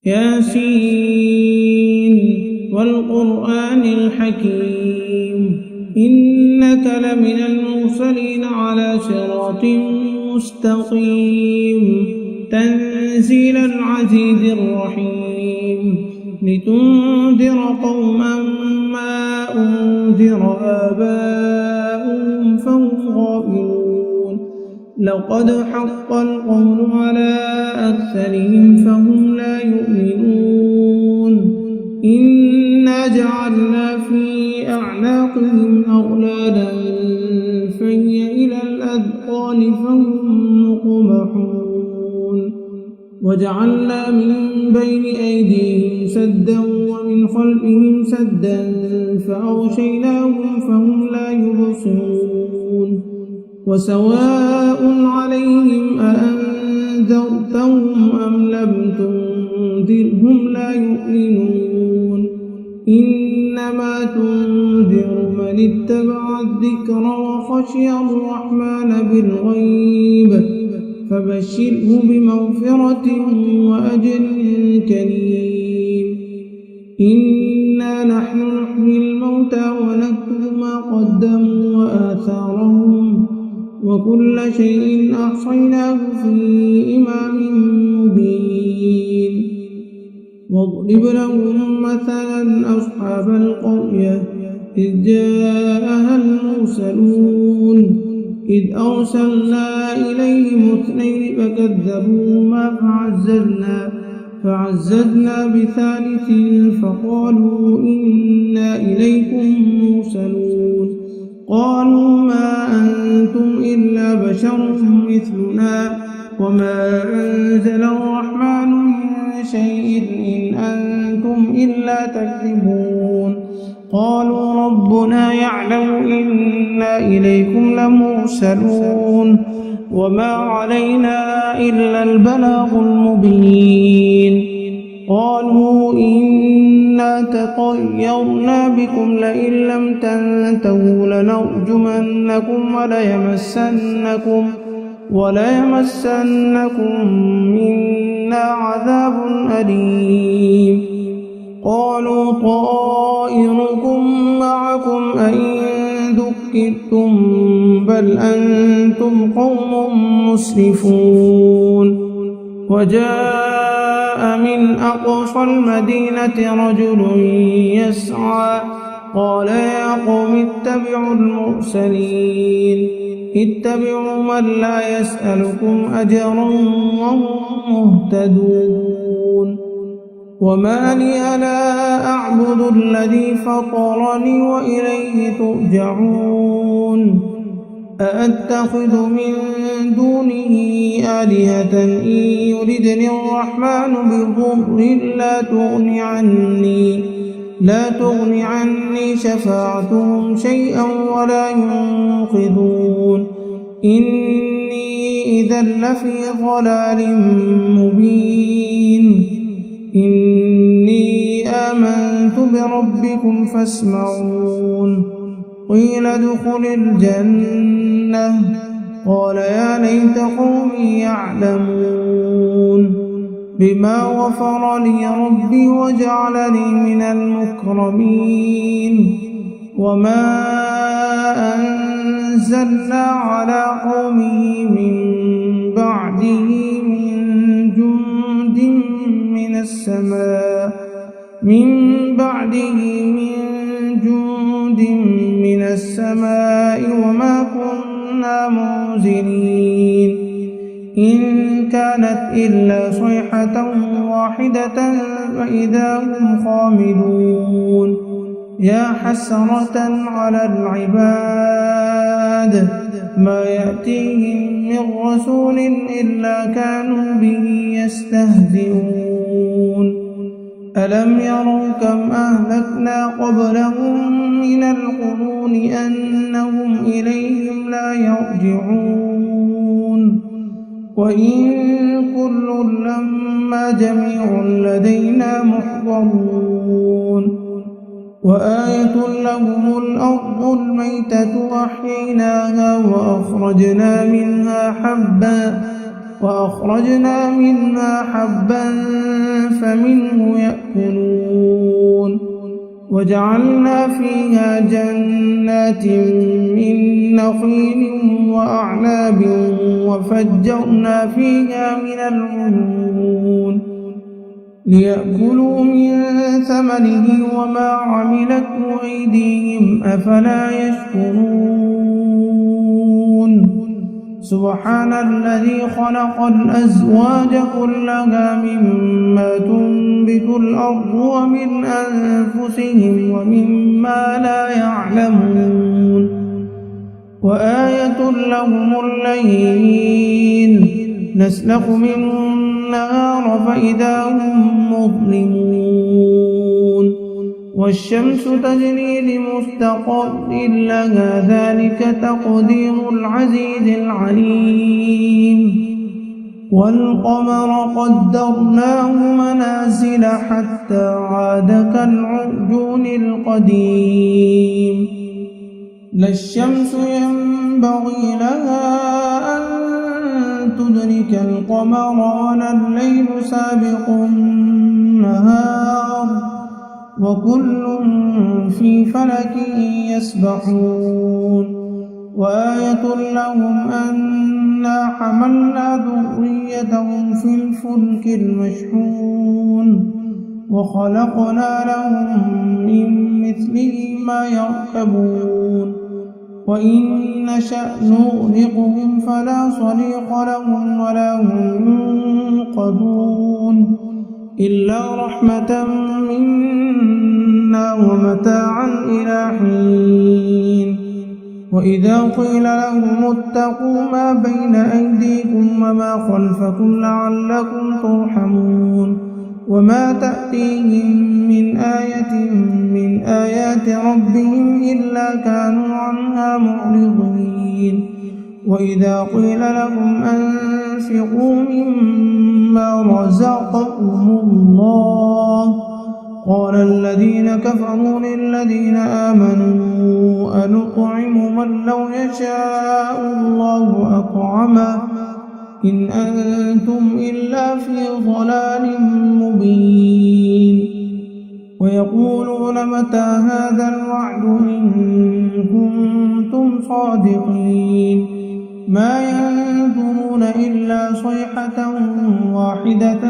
ياسين والقرآن الحكيم إنك لمن المرسلين على صراط مستقيم تنزيل العزيز الرحيم لتنذر قوما ما أنذر آباؤهم فهم غافلون لقد حق القول على أكثرهم فهم لا يؤمنون إنا جعلنا في أعناقهم أغلالا فهي إلى الأذقان فهم مقمحون وجعلنا من بين أيديهم سدا ومن خلفهم سدا فأغشيناهم فهم لا يبصرون وسواء عليهم أأنذرتهم أم لم تنذرهم لا يؤمنون إنما تنذر من اتبع الذكر وخشي الرحمن بالغيب فبشره بمغفرة وأجر كريم إنا نحن نحيي الموتى ونكتب ما قدموا وآثارهم وكل شيء أحصيناه في إمام مبين واضرب لهم مثلا أصحاب القرية إذ جاءها المرسلون إذ أرسلنا إليهم اثنين فكذبوهما فعززنا بثالث فقالوا إنا إليكم مرسلون قالوا ما أنتم إلا بشر مثلنا وما أنزل الرحمن من شيء إن أنتم إلا تكذبون قالوا ربنا يعلم إنا إليكم لمرسلون وما علينا إلا البلاغ المبين قالوا إنا تطيرنا بكم لئن لم تنتهوا لنرجمنكم وليمسنكم منا عذاب أليم قالوا طائركم معكم أئن ذكرتم بل أنتم قوم مسرفون وجاء من أقصى المدينة رجل يسعى قال يا قوم اتبعوا المرسلين اتبعوا من لا يسألكم أجرا وهم مهتدون وما لي لا أعبد الذي فطرني وإليه ترجعون أأتخذ من دونه آلهة إن يردني الرحمن بضر لا تغني عني شفاعتهم شيئا ولا ينقذون إني إذا لفي ضلال مبين إني آمنت بربكم فاسمعون قيل ادخل الجنة قال يا ليت قومي يعلمون بما غفر لي ربي وجعلني من المكرمين وما أنزلنا على قومه من بعده من جند من السماء وما كنا منزلين إن كانت إلا صيحة واحدة فإذا هم خامدون يا حسرة على العباد ما يأتيهم من رسول إلا كانوا به يستهزئون ألم يروا كم أهلكنا قبلهم من القرون أنهم إليهم لا يرجعون وإن كل لما جميع لدينا محضرون وآية لهم الأرض الميتة أحييناها وأخرجنا منها وأخرجنا منها حبا فمنه يأكلون وجعلنا فيها جنات من نخيل وأعناب وفجرنا فيها من العيون ليأكلوا من ثمره وما عملته أيديهم أفلا يشكرون سبحان الذي خلق الأزواج كلها مما تنبت الأرض ومن أنفسهم ومما لا يعلمون وآية لهم الليل نسلخ منه النهار فإذا هم مظلمون والشمس تجري لمستقر لها ذلك تقدير العزيز العليم والقمر قدرناه منازل حتى عاد كالعرجون القديم لا الشمس ينبغي لها أن تدرك القمر ولا الليل سابق النهار وكل في فلك يسبحون وآية لهم أنا حملنا ذريتهم في الفلك المشحون وخلقنا لهم من مثله ما يركبون وإن نشأ نغرقهم فلا صريخ لهم ولا هم ينقذون إلا رحمة منا ومتاعا إلى حين وإذا قيل لهم اتقوا ما بين أيديكم وما خلفكم لعلكم ترحمون وما تأتيهم من آية من آيات ربهم إلا كانوا عنها معرضين وإذا قيل لهم أنفقوا مما رزقكم الله قال الذين كفروا للذين آمنوا أنطعم من لو يشاء الله أطعمه إن أنتم إلا في ضلال مبين ويقولون متى هذا الوعد إن كنتم صادقين ما ينظرون إلا صيحة واحدة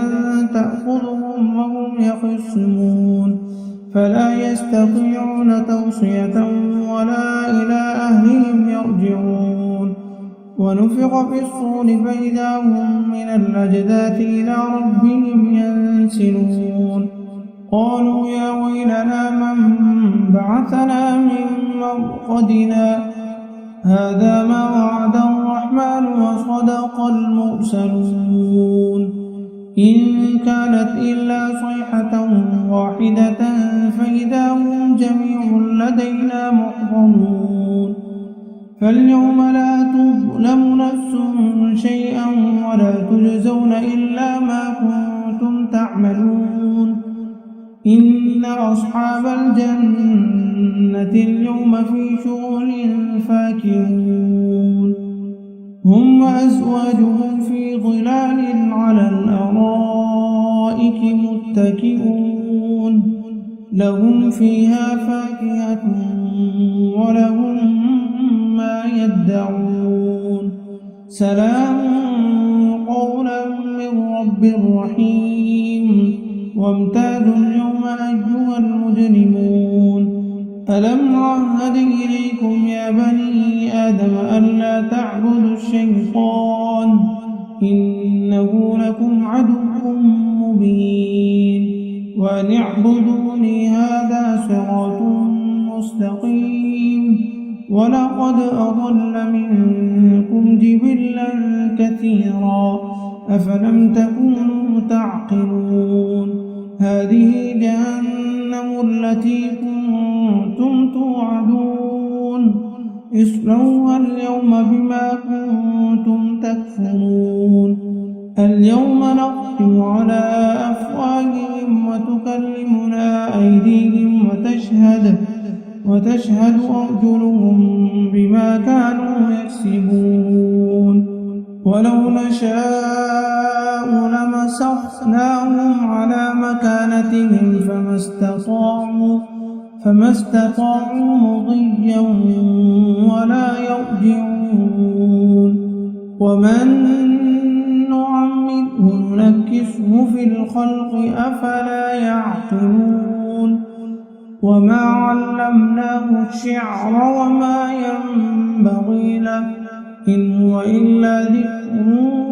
تأخذهم وهم يخصمون فلا يستطيعون توصية ولا إلى أهلهم يرجعون ونفخ في الصور فإذا هم من الأجداث إلى ربهم ينسلون قالوا يا ويلنا من بعثنا من مرقدنا هذا ما وعد الرحمن وصدق المرسلون إن كانت إلا صيحة واحدة فإذا هم جميع لدينا محضرون فاليوم لا تظلم نفس شيئا ولا تجزون إلا ما كنتم تعملون إن أصحاب الجنة اليوم في شغل فاكهون هم وأزواجهم في ظلال على الأرائك متكئون لهم فيها فاكهة ولهم ما يدعون سلام قولا من رب رحيم وامتازوا اليوم أيها المجرمون ألم أعهد إليكم يا بني آدم ألا تعبدوا الشيطان إنه لكم عدو مبين وأن اعبدوني هذا صراط مستقيم ولقد أضل منكم جبلا كثيرا أفلم تكونوا تعقلون هذه جهنم التي كنتم توعدون اصلوها اليوم بما كنتم تكفرون اليوم نختم على أفواههم وتكلمنا أيديهم وتشهد أرجلهم بما كانوا يكسبون ولو نشاء لمسخناهم على مكانتهم فما استطاعوا مضيا ولا يرجعون ومن نعمره ننكسه في الخلق أفلا يعقلون وما علمناه الشعر وما ينبغي له إن هو إلا ذكر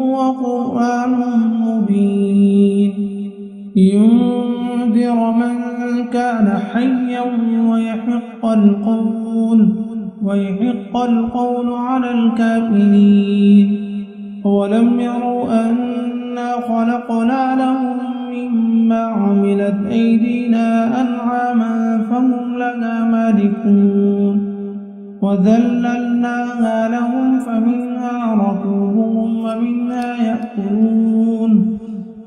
وقرآن مبين لينذر من كان حيا ويحق القول على الكافرين أولم يروا أنا خلقنا لهم مما عملت أيدينا أنعاما فهم لها مالكون وذللناها لهم فمنها ركوبهم ومنها يأكلون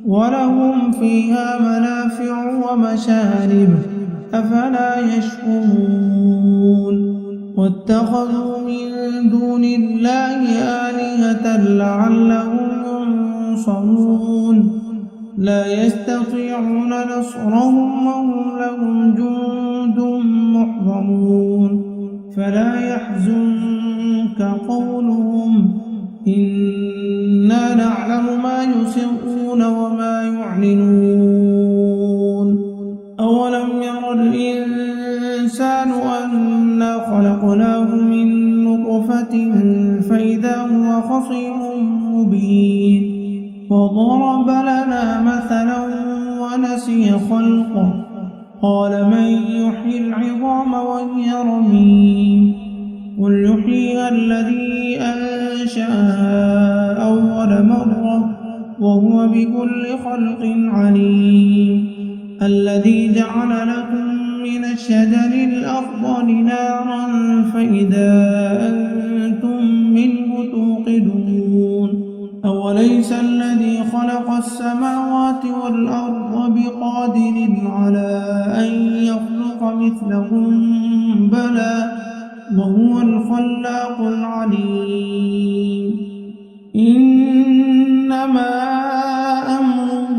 ولهم فيها منافع ومشارب أفلا يشكرون واتخذوا من دون الله آلهة لعلهم ينصرون لا يستطيعون نصرهم وهم لهم جند محضرون فلا يحزنك قولهم إنا نعلم ما يسرون وما يعلنون أولم ير الإنسان أنا خلقناه من نطفة فإذا هو خصيم مبين وضرب لنا مثلا ونسي خلقه قال من يحيي العظام وهي رميم قل يحييها الذي أنشأها أول مرة وهو بكل خلق عليم الذي جعل لكم من الشجر الأخضر نارا فإذا أنتم منه توقدون أوليس الذي خلق السماوات والأرض بقادر على أن يخلق مثلهم بلى وهو الخلاق العليم إنما أمره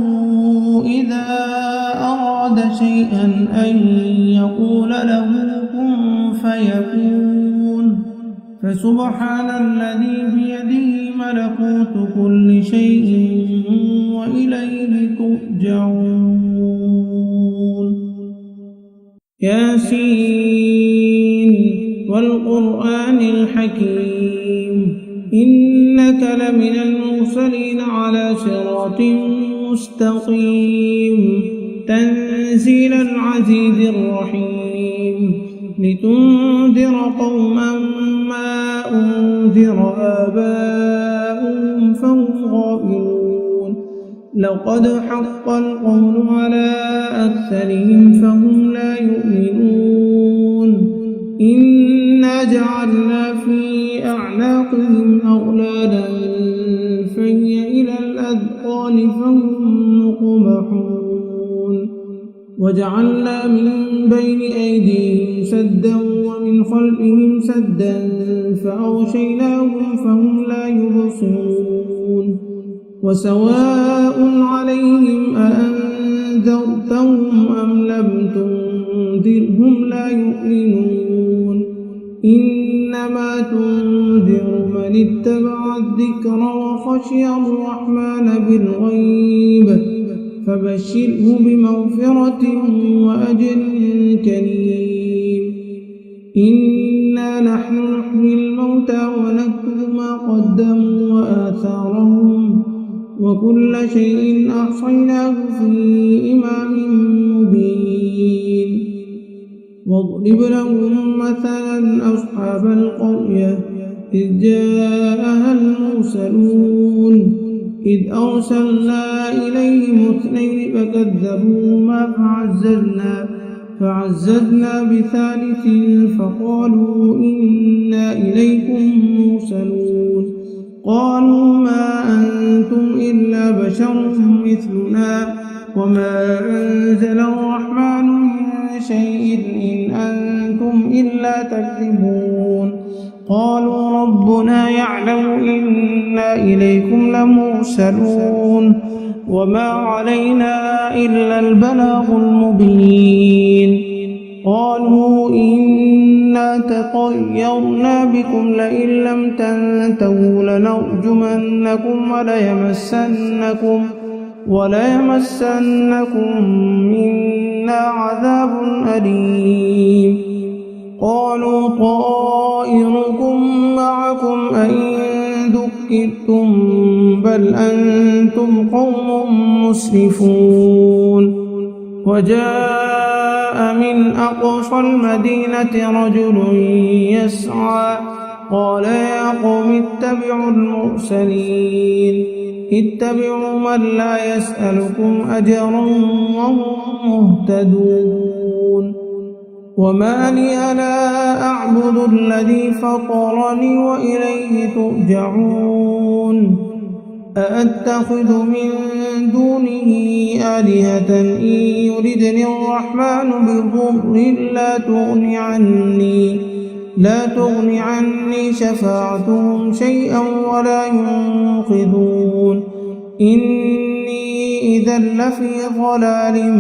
إذا أراد شيئا أن يقول له كن فيكون فسبحان الذي بيده ملكوت كل شيء وإليه ترجعون ياسين والقرآن الحكيم إنك لمن المرسلين على صراط مستقيم تنزيل العزيز الرحيم لتنذر قوما ما أنذر آباؤهم فهم غافلون لقد حق القول على أكثرهم فهم لا يؤمنون إنا جعلنا في أعناقهم أغلالا فهي إلى الأذقان فهم مقمحون وجعلنا من بين أيديهم سدا ومن خلفهم سدا فأغشيناهم فهم لا يبصرون وسواء عليهم أأنذرتهم أم لم تنذرهم لا يؤمنون إنما تنذر من اتبع الذكر وخشي الرحمن بالغيب فبشره بمغفرة وأجر كريم إنا نحن نحيي الموتى ونكتب ما قدموا وآثارهم وكل شيء أحصيناه في إمام مبين واضرب لهم مثلا أصحاب القرية إذ جاءها المرسلون إذ أرسلنا إليهم اثنين فكذبوهما فعززنا بثالث فقالوا إنا إليكم مرسلون قالوا ما أنتم إلا بشر مثلنا وما أنزل الرحمن من شيء إن أنتم إلا تكذبون قالوا ربنا يعلم إنا إليكم لمرسلون وما علينا إلا البلاغ المبين قالوا إنا تطيرنا بكم لئن لم تنتهوا لنرجمنكم وليمسنكم منا عذاب أليم قالوا طائركم معكم أئن ذكرتم بل أنتم قوم مسرفون وجاء من أقصى المدينة رجل يسعى قال يا قوم اتبعوا المرسلين اتبعوا من لا يسألكم أجرا وهم مهتدون وما لي لا أعبد الذي فطرني وإليه ترجعون أأتخذ من دونه آلهة إن يردني الرحمن بضر لا تغن عني شفاعتهم شيئا ولا ينقذون إني إذا لفي ضلال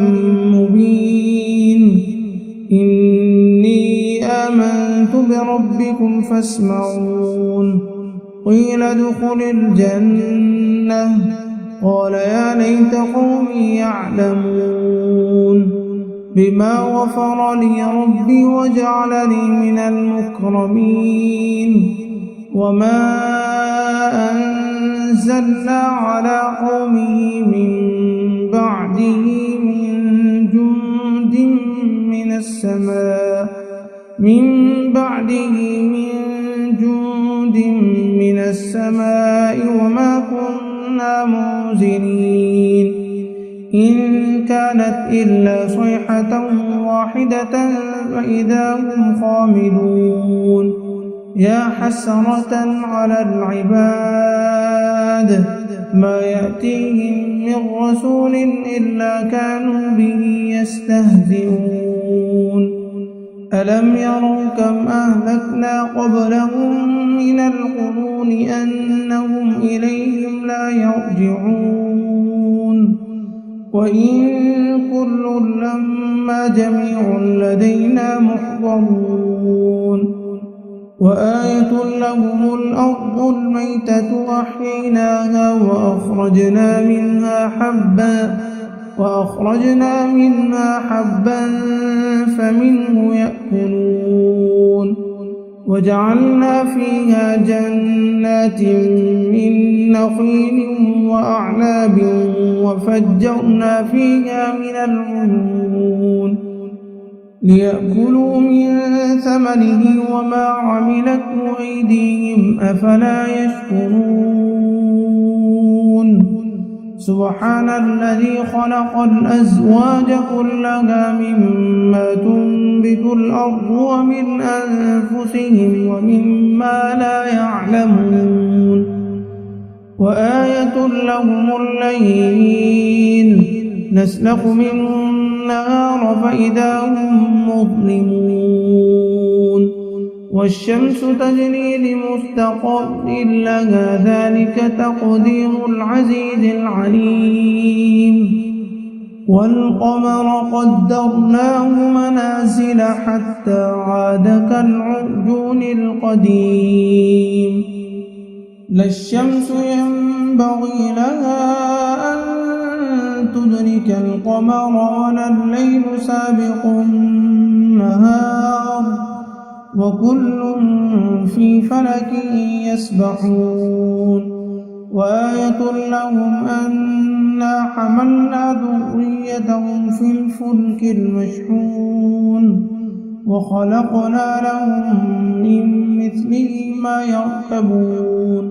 مبين إني آمنت بربكم فاسمعون قيل ادخل الجنة قال يا ليت قومي يعلمون بما غفر لي ربي وجعلني من المكرمين وما أنزلنا على قومه من بعده من جند من السماء وما كنا منزلين إن كانت إلا صيحة واحدة فإذا هم خامدون يا حسرة على العباد ما يأتيهم من رسول إلا كانوا به يستهزئون ألم يروا كم أهلكنا قبلهم من القرون أنهم إليهم لا يرجعون وإن كل لما جميع لدينا محضرون وآية لهم الأرض الميتة أحييناها وأخرجنا منها حبا فمنه يأكلون وجعلنا فيها جنات من نخيل وأعناب وفجرنا فيها من العيون ليأكلوا من ثمنه وما عملته أيديهم أفلا يشكرون سبحان الذي خلق الأزواج كلها مما تنبت الأرض ومن أنفسهم ومما لا يعلمون وآية لهم الليل نسلخ منه النهار فإذا هم مظلمون والشمس تجري لمستقر لها ذلك تقدير العزيز العليم والقمر قدرناه منازل حتى عاد كالعرجون القديم لا الشمس ينبغي لها أن تدرك القمر ولا الليل سابق النهار وكل في فلك يسبحون وآية لهم أنا حملنا ذريتهم في الفلك المشحون وخلقنا لهم من مثله ما يركبون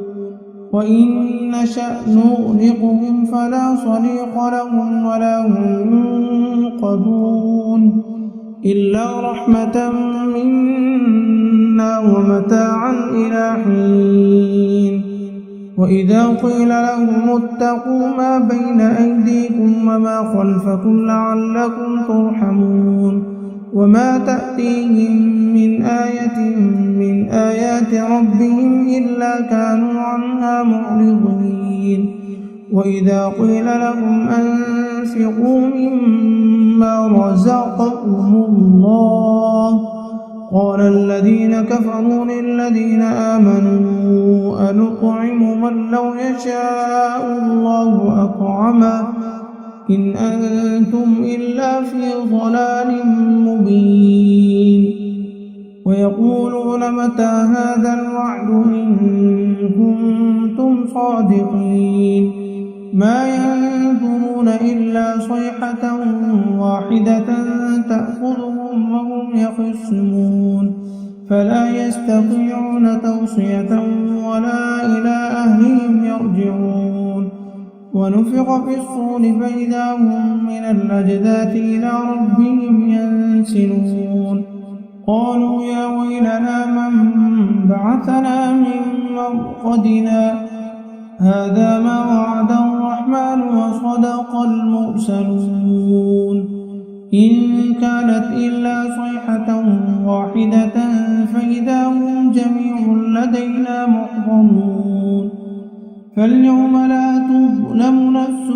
وإن نشأ نغرقهم فلا صريخ لهم ولا هم ينقذون إلا رحمة منا ومتاعا إلى حين وإذا قيل لهم اتقوا ما بين أيديكم وما خلفكم لعلكم ترحمون وما تأتيهم من آية من آيات ربهم إلا كانوا عنها معرضين وإذا قيل لهم أنفقوا مما رزقكم الله قال الذين كفروا للذين آمنوا أنطعم من لو يشاء الله أطعمه إن أنتم إلا في ضلال مبين ويقولون متى هذا الوعد إن كنتم صادقين ما ينظرون إلا صيحة واحدة تأخذهم وهم يخصمون فلا يستطيعون توصية ولا إلى أهلهم يرجعون ونفخ في الصور فإذا هم من الأجداث إلى ربهم ينسلون قالوا يا ويلنا من بعثنا من مرقدنا هذا ما وعد الرحمن وصدق المرسلون إن كانت إلا صيحة واحدة فإذا هم جميع لدينا محضرون فاليوم لا تظلم نفس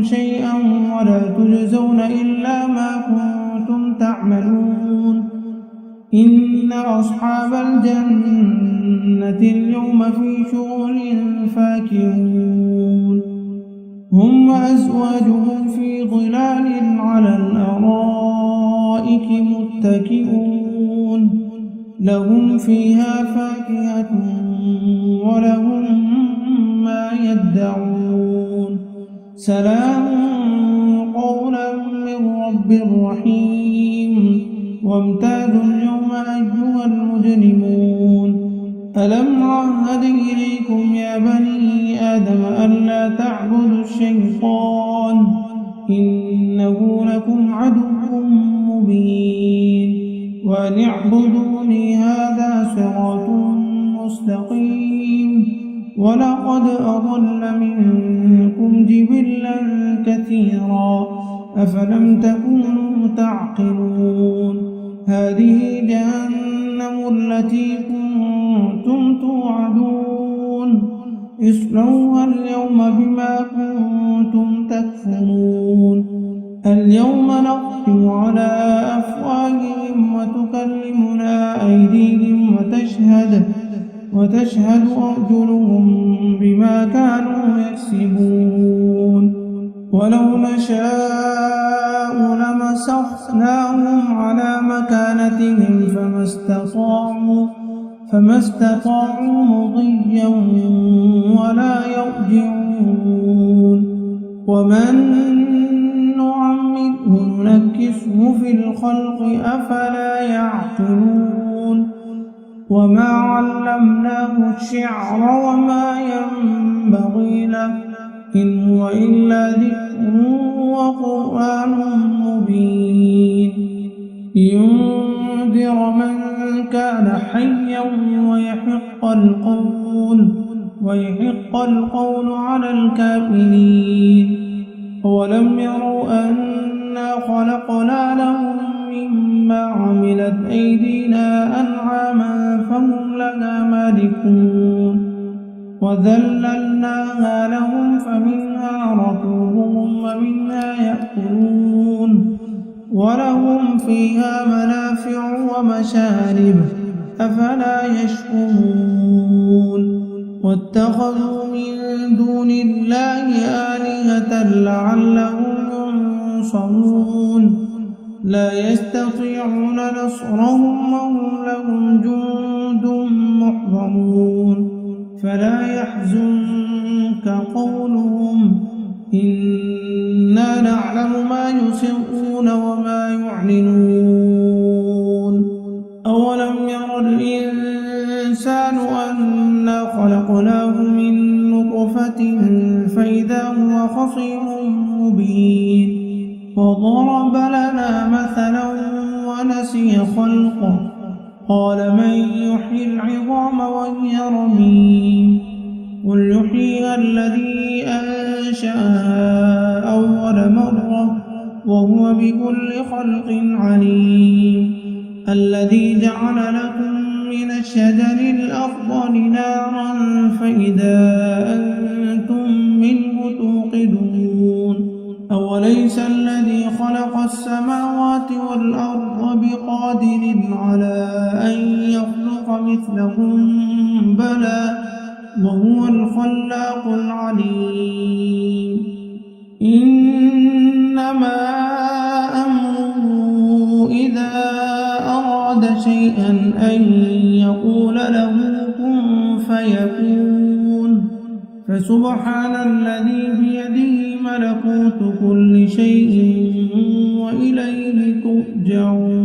شيئا ولا تجزون إلا ما كنتم تعملون إن أصحاب الجنة اليوم في شغل فاكهون هم وأزواجهم في ظلال على الأرائك متكئون لهم فيها فاكهة ولهم ما يدعون سلام قولا من رب رحيم وامتازوا اليوم أيها المجرمون ألم عهد إليكم يا بني آدم ألا تعبدوا الشيطان إنه لكم عدو مبين وأن اعبدوني هذا صراط مستقيم ولقد أضل منكم جبلا كثيرا أفلم تكونوا تعقلون هذه جهنم التي كنتم توعدون اصلوها اليوم بما كنتم تكفرون اليوم نختم على أفواههم وتكلمنا أيديهم وتشهد أرجلهم بما كانوا يكسبون ولو نشاء لمسخناهم على مكانتهم فما استطاعوا مضيا ولا يرجعون ومن نعمره ننكسه في الخلق أفلا يعقلون وما علمناه الشعر وما ينبغي له إن هو إلا ذكر وقرآن مبين لينذر من كان حيا ويحق القول على الكافرين أولم يروا أنا خلقنا لهم مما عملت أيدينا أنعاما فهم لها مالكون وذللناها لهم فمنها ركوبهم ومنها يأكلون ولهم فيها منافع ومشارب أفلا يشكرون واتخذوا من دون الله آلهة لعلهم ينصرون لا يستطيعون نصرهم وهم لهم جند محضرون فلا يحزنك قولهم إنا نعلم ما يسرون وما يعلنون أولم ير الإنسان أنا خلقناه من نطفة فإذا هو خصيم مبين وضرب لنا مثلا ونسي خلقه قال من يحيي العظام وهي رميم قل يحييها الذي أنشأها أول مرة وهو بكل خلق عليم الذي جعل لكم من الشجر الأخضر نارا فإذا أنتم منه توقدون أوليس الذي خلق السماوات والأرض بقادر على أن يخلق مثلهم بلى وهو الخلاق العليم إنما أمره إذا أراد شيئا أن يقول له كن فيكون فسبحان الذي بيده ملكوت كل شيء وإليه ترجعون